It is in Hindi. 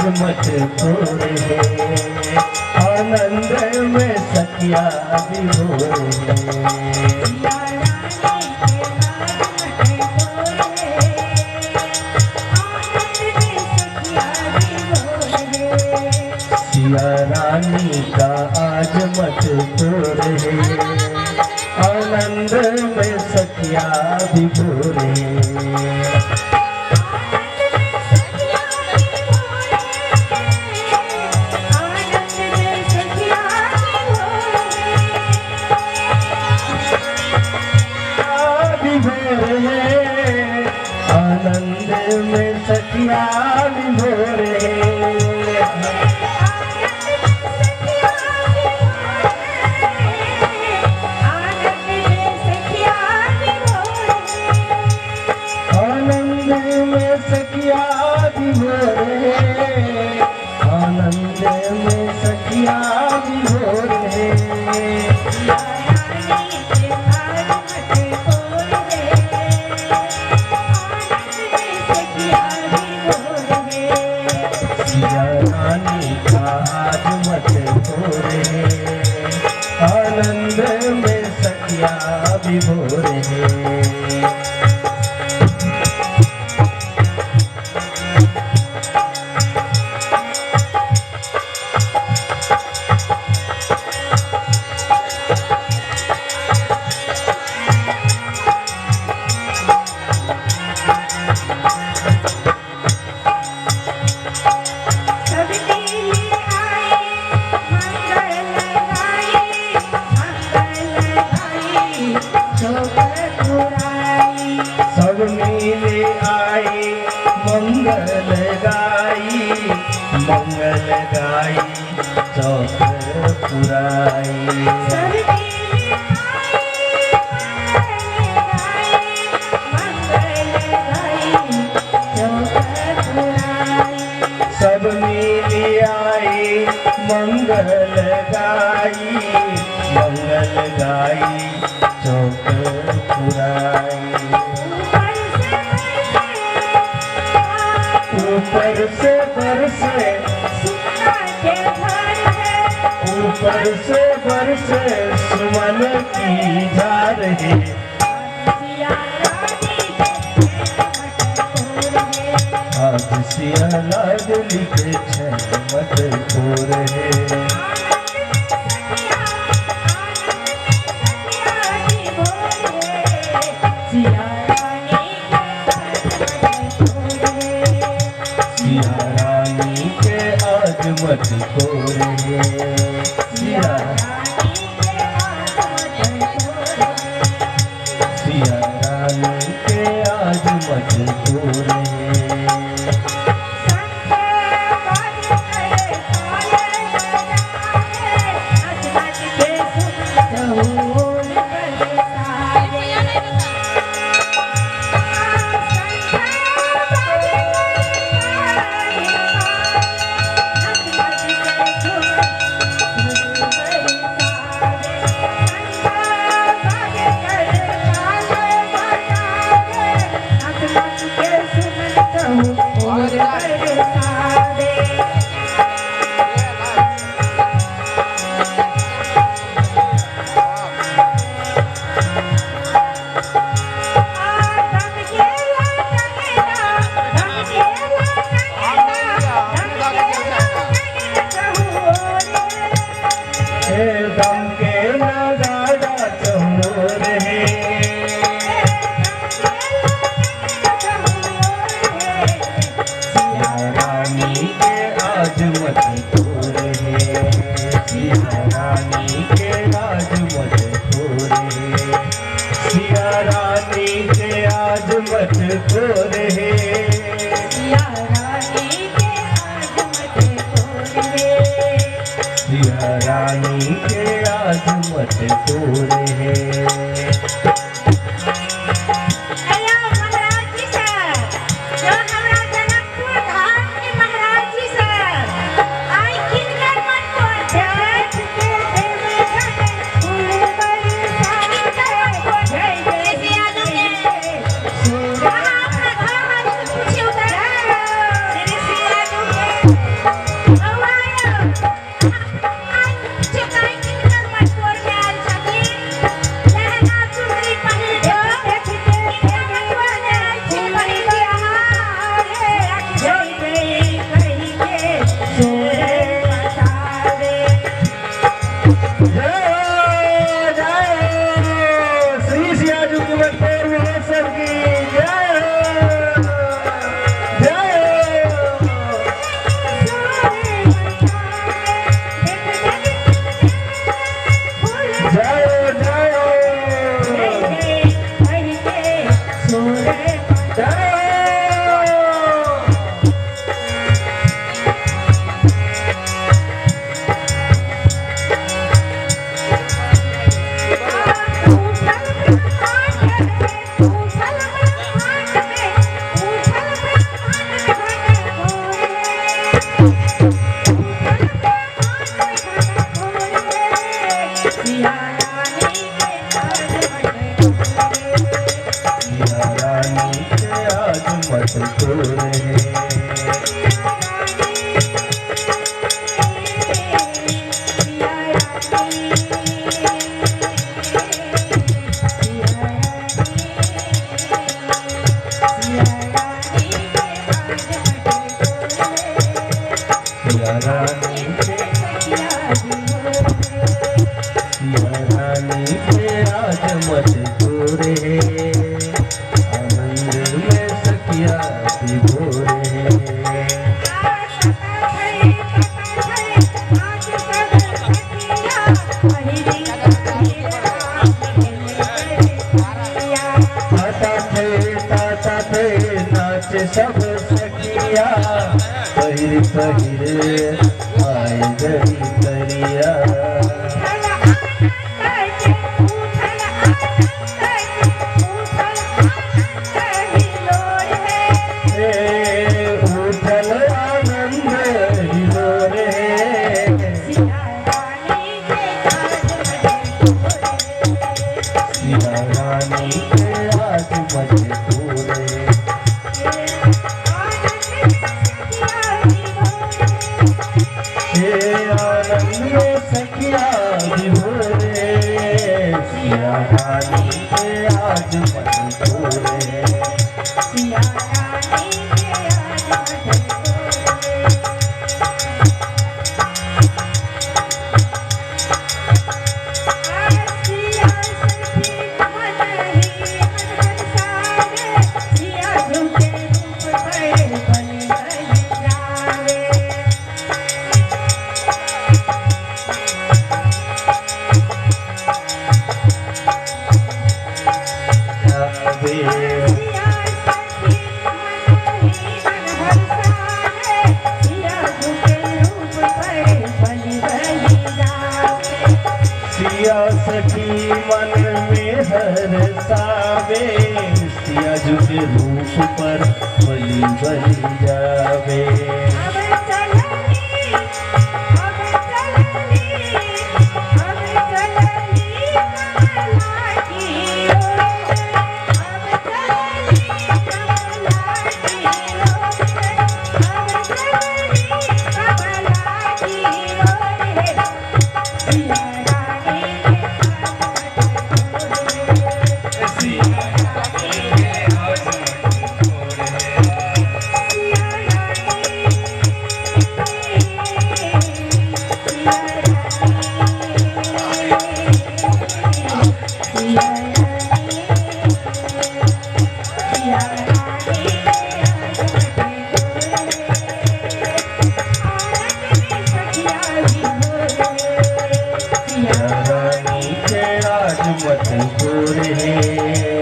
आज मत खोरे आनंद में सखिया विभोर सिया रानी का आज मत खोरे आनंद में सखिया विभोर आनंद में सखिया विभोरे आनंद में सखिया विभोरे आनंद में सखिया विभोरे आनंद में सखिया विभोरे सब मिले आए मंगल गाई चौक पुराई सब मिले आए मंगल गाई चौक पुराई ऊपर से बरसे ऊपर से बरसे सुमन की झार है आज सिया लाडली के मत खोर है सिया रानी के आज मत खोरे सिया रानी के आज मत खोरे दम के नगाड़ा चमोर है सिया रानी के आज मत खोरे सिया रानी के आज मत खोरे सिया रानी के आज मत खोरे सिया रानी के आज मत खोरे मत तोरे। सिया रानी के आज मत तोरे, आनंद में सखिया भिगोरे। ताता थे नाच सब सखिया, पहिर पहिर आए गई करिया। उठल आनंद हिलोरे। सिया रानी के आज मत तोरे। आनंद में सखिया भिगोरे। सिया रानी के आज मत तोरे। सिया रानी के आज मत तोरे। सिया सखी मन में हरसावे, सिया झुके रूप पर बलि बलि जावे। रानी के आज मत तोरे।